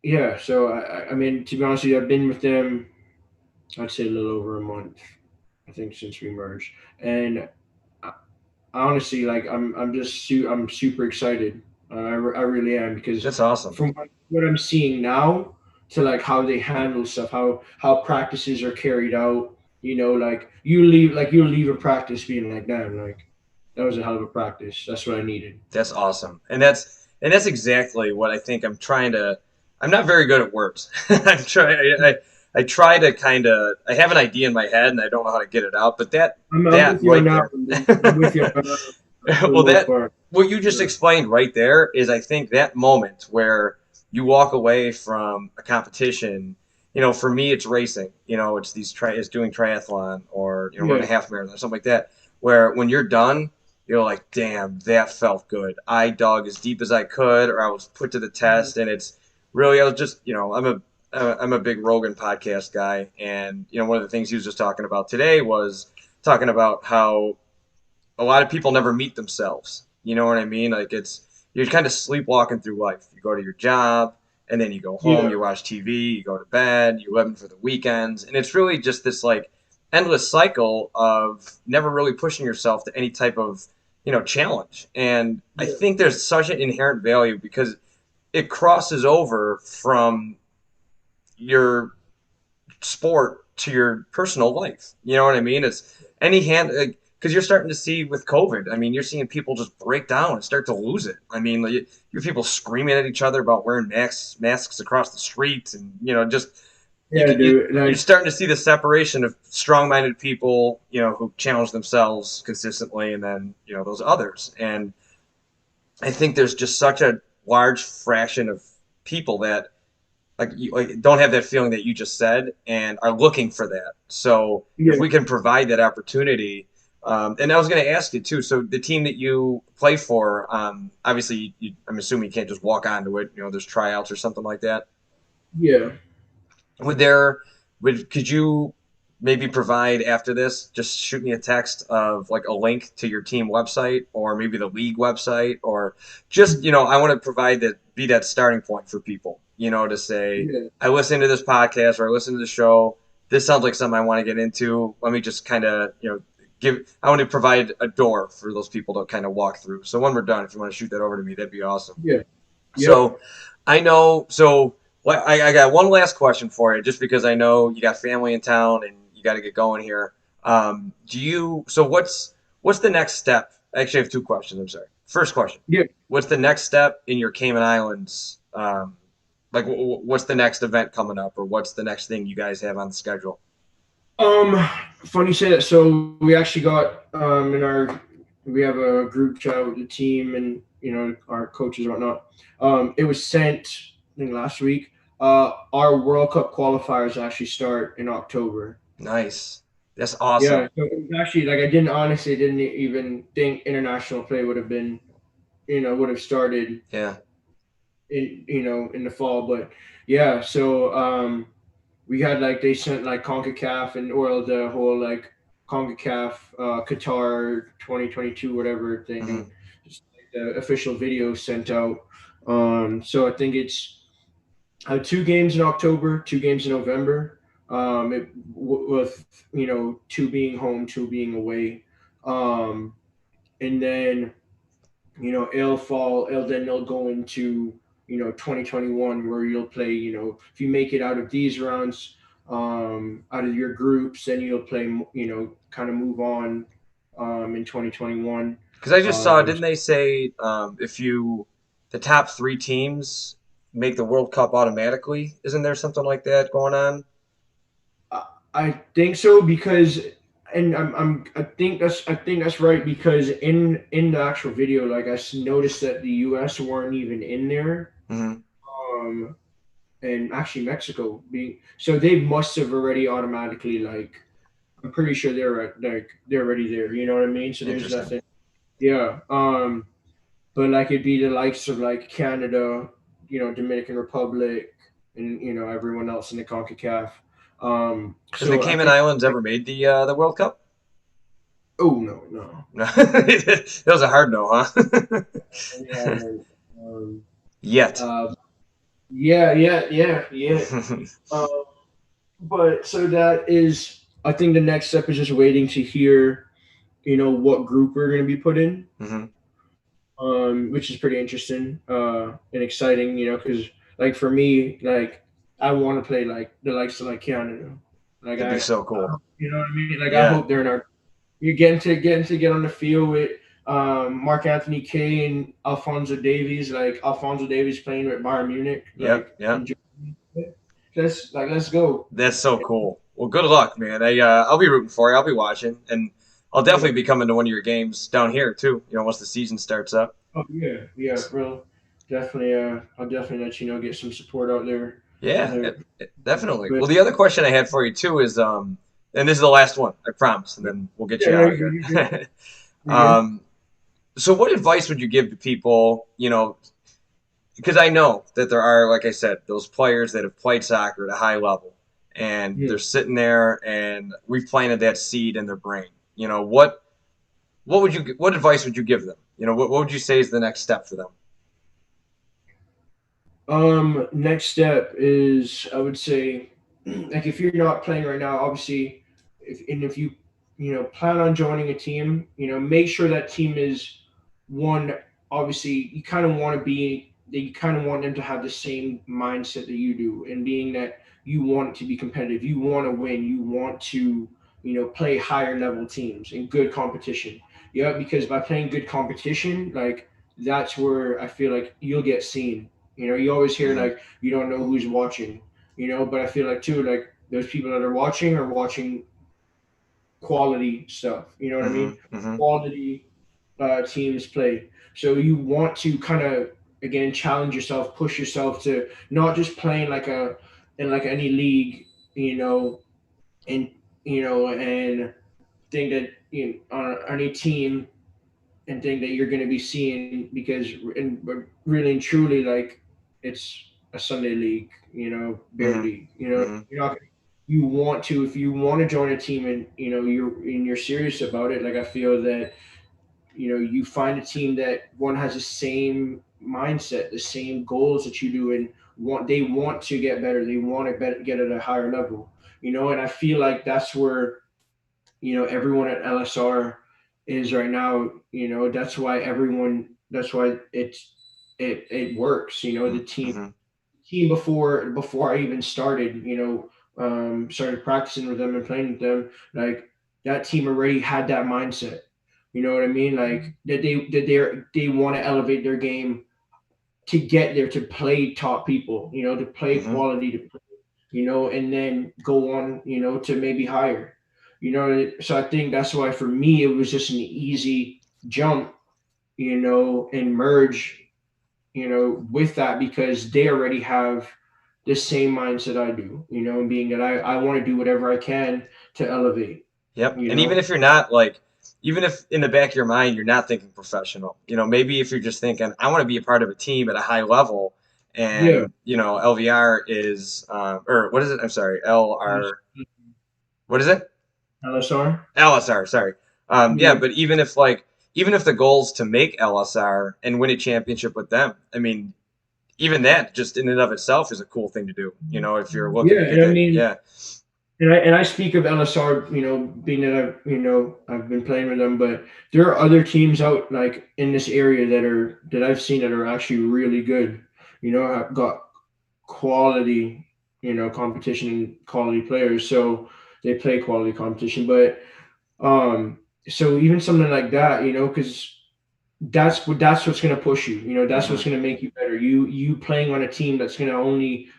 yeah, so I mean, to be honest with you, I've been with them, I'd say a little over a month, I think, since we merged. And honestly, like I'm super excited. I really am because That's awesome. from what I'm seeing now to like how they handle stuff, how practices are carried out. You leave a practice being like, damn, like that was a hell of a practice. That's what I needed. That's awesome. And that's exactly what I think I'm trying to. I'm not very good at words. I'm trying. I try to kind of. I have an idea in my head and I don't know how to get it out. But that I'm that with you on right that there. one. I'm with you on that one for the Well, most that part. what you just Sure. explained right there is, I think, that moment where you walk away from a competition. For me, it's racing. It's it's doing triathlon or running Yeah. a half marathon or something like that. Where when you're done, you're like, damn, that felt good. I dug as deep as I could, or I was put to the test, and it's really, I was just, I'm a big Rogan podcast guy, and one of the things he was just talking about today was talking about how a lot of people never meet themselves. You know what I mean? Like you're kind of sleepwalking through life. You go to your job and then you go home, Yeah. you watch TV, you go to bed, you live for the weekends, and it's really just this like endless cycle of never really pushing yourself to any type of challenge. And I Yeah. think there's such an inherent value because it crosses over from your sport to your personal life. You know what I mean? It's any hand because you're starting to see with COVID. I mean, you're seeing people just break down and start to lose it. I mean, like, you have people screaming at each other about wearing masks across the streets, and just Yeah, dude. you're Like, starting to see the separation of strong-minded people, who challenge themselves consistently, and then those others. And I think there's just such a large fraction of people that like don't have that feeling that you just said and are looking for that. So if yeah. we can provide that opportunity, and I was going to ask you too. So the team that you play for, obviously, I'm assuming you can't just walk onto it. There's tryouts or something like that. Yeah. Would there, could you maybe provide after this? Just shoot me a text of like a link to your team website or maybe the league website, or just I want to provide that, be that starting point for people. To say Yeah. I listened to this podcast or I listened to the show. This sounds like something I want to get into. Let me just kind of I want to provide a door for those people to kind of walk through. So when we're done, if you want to shoot that over to me, that'd be awesome. Yeah. Yep. So I know. So I got one last question for you, just because I know you got family in town and you got to get going here. Do you? So what's the next step? Actually, I have two questions. I'm sorry. First question: Yeah. what's the next step in your Cayman Islands? Like, what's the next event coming up, or what's the next thing you guys have on the schedule? Um, Funny you say that. So we actually got in our we have a group chat with the team and our coaches and whatnot. It was sent I think last week. Our World Cup qualifiers actually start in October. Nice. That's Yeah, awesome. so it was actually like I didn't honestly didn't even think international play would have been would have started Yeah. in the fall, but yeah. So we had like they sent like CONCACAF and or the whole like CONCACAF Qatar 2022 whatever thing, Hmm. just like the official video sent out. So I think it's 2 games in October, 2 games in November. With two being home, two being away, and then they'll go into 2021 where you'll play. If you make it out of these rounds, out of your groups, then you'll play. Kind of move on, in 2021. Because I just saw, Um, didn't they say if the top three teams make the World Cup automatically? Isn't there something like that going on? I I think so because, and I think that's right because in the actual video, like noticed that the U.S. weren't even in there. Hmm. Um, and actually Mexico being so they must have already automatically like I'm pretty sure they're already there. You know what I mean? So there's Interesting. nothing. Yeah. But like it'd be the likes of like Canada, Dominican Republic, and everyone else in the Concacaf. Has the So I Cayman think. Islands ever made the World Cup? Oh no, no. No. That was a hard no, huh? We haven't. Um, Yet. uh, yeah, yeah, yeah, yeah. Um, but so that is, I think the next step is just waiting to hear, what group we're going to be put in, Hmm. which is pretty interesting and exciting, because like for me, like I want to play like the likes of like Canada, like That'd be so cool. you know what I mean? Like I Yeah. hope they're in our. You're getting to get on the field with Mark Anthony Kay and Alfonso Davies. Like Alfonso Davies playing with Bayern Munich, Yep. like Yep. in let's go. That's so cool. Well, good luck, man. I'll be rooting for you. I'll be watching, and I'll definitely Yeah. be coming to one of your games down here too. Once the season starts up. Oh yeah, yeah, bro. Definitely. I'll definitely let you know. Get some support out there. Yeah, There, definitely. but Well, the other question I had for you too is, and this is the last one, I promise, and then we'll get yeah, you no, out of you're good. here. You're good. um, so, what advice would you give to people? Because I know that there are, like I said, those players that have played soccer at a high level, and Yeah. they're sitting there, and we've planted that seed in their brain. What advice would you give them? What would you say is the next step for them? Next step is I would say, like if you're not playing right now, obviously, if you plan on joining a team, make sure that team is one. Obviously, you kind of want them to have the same mindset that you do, and being that you want to be competitive, you want to win, you want to play higher level teams in good competition. Yeah, because by playing good competition, like that's where I feel like you'll get seen. You always hear Hmm. like you don't know who's watching, but I feel like too like those people that are watching quality stuff. You know what I Hmm. mean? Hmm. Quality teams play. So you want to kind of again challenge yourself, push yourself to not just playing like a in like any league, and and think that on any team and think that you're going to be seeing because but really and truly like it's a Sunday league, Hmm. barely, Hmm. you're not you want to if you want to join a team and you're serious about it, like I feel that you find a team that one has the same mindset, the same goals that you do, and they want to get better, they want to get at a higher level, and I feel like that's where everyone at LSR is right now. That's why it works. The Mm-hmm. team before I even started, started practicing with them and playing with them, like that team already had that mindset. You know what I mean? Like they want to elevate their game to get there, to play top people, to play Mm-hmm. quality, and then go on, to maybe higher. So I think that's why for me it was just an easy jump, and merge, with that, because they already have the same mindset I do, and being that I want to do whatever I can to elevate, Yep. you And even know? if you're not like, even if in the back of your mind you're not thinking professional, maybe if you're just thinking, I want to be a part of a team at a high level, Yeah. and LVR is, or what is it? I'm sorry, LR. What is it? LSR. LSR. Sorry. Yeah, Yeah. but even if the goal's to make LSR and win a championship with them, I mean, even that just in and of itself is a cool thing to do. If you're looking Yeah. to get And I that, mean, yeah. and I speak of LSR, being that I've been playing with them, but there are other teams out like in this area that I've seen that are actually really good. Have got quality, competition and quality players, so they play quality competition. But so even something like that, because that's what's going to push you. That's Hmm. what's going to make you better. You playing on a team that's going to only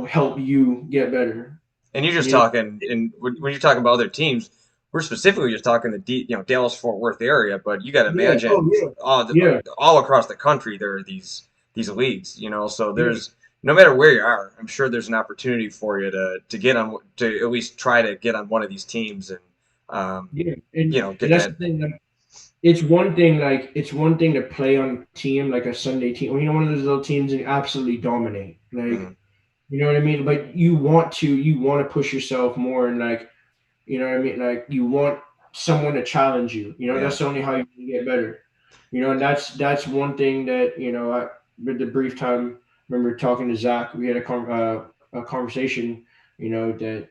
help you get better. And you're just You know, talking, and when you're talking about other teams, we're specifically just talking Dallas Fort Worth area. But you got to yeah. Oh imagine yeah. all, Yeah. all across the country there are these leagues. So Yeah. there's no matter where you are, I'm sure there's an opportunity for you to get on to at least try to get on one of these teams and Yeah, and get that's the that. thing. Like, it's one thing to play on a team like a Sunday team, or one of those little teams and absolutely dominate. Mhm. Like, you know what I mean. But you want to push yourself more, and like, you know what I mean. Like, you want someone to challenge you. Yeah. That's the only how you can get better. And that's one thing that with the brief time, I remember talking to Zach. We had a conversation. That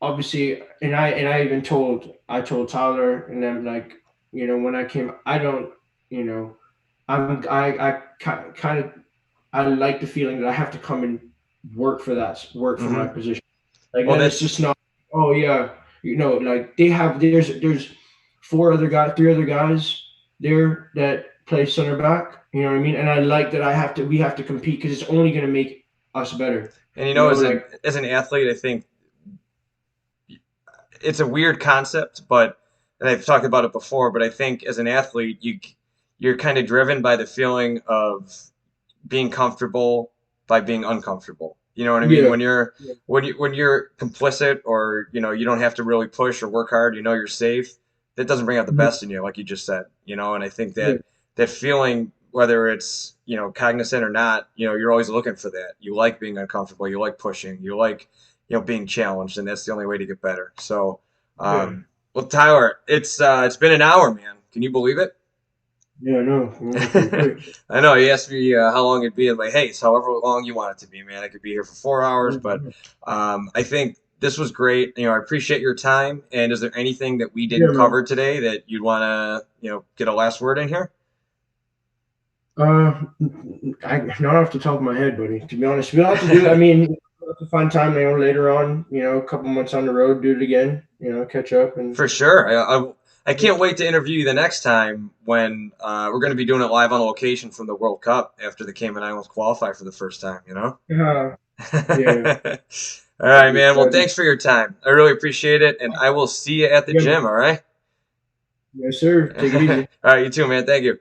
obviously, and I even told Tyler and them, like, when I came, I don't, you know I kind of, I like the feeling that I have to come and work for my Hmm. position, like, Well, then it's just that's not, oh yeah, like there's three other guys there that play center back, you know what I mean, and I like that we have to compete because it's only going to make us better, and as like, an athlete, I think it's a weird concept, but and I've talked about it before, but I think as an athlete, you're kind of driven by the feeling of being comfortable by being uncomfortable. You know what I mean? yeah, When you're complicit or you don't have to really push or work hard, you're safe. That doesn't bring out the yeah, best in you, like you just said. And I think yeah, that feeling, whether it's cognizant or not, you're always looking for that. You like being uncomfortable. You like pushing. You like being challenged, and that's the only way to get better. So, yeah. well, Tyler, it's been an hour, man. Can you believe it? Yeah, no, it went pretty quick. I know he asked me how long it'd be. I'm like, hey, it's however long you want it to be, man. I could be here for 4 hours, but I think this was great. I appreciate your time. And is there anything that we Yeah, didn't man. cover today that you'd want to, get a last word in here? Uh, not off the top of my head, buddy. To be honest, we'll have to do. I mean, we'll have to find time, later on. A couple months on the road, do it again. Catch up and. For sure. I can't wait to interview you the next time when we're going to be doing it live on location from the World Cup after the Cayman Islands qualify for the first time. Uh, yeah. All That'd right, be man. Well, exciting. thanks for your time. I really appreciate it, and I will see you at the Yeah, man. gym. All right. Yes, sir. Take it All easy. right, you too, man. Thank you.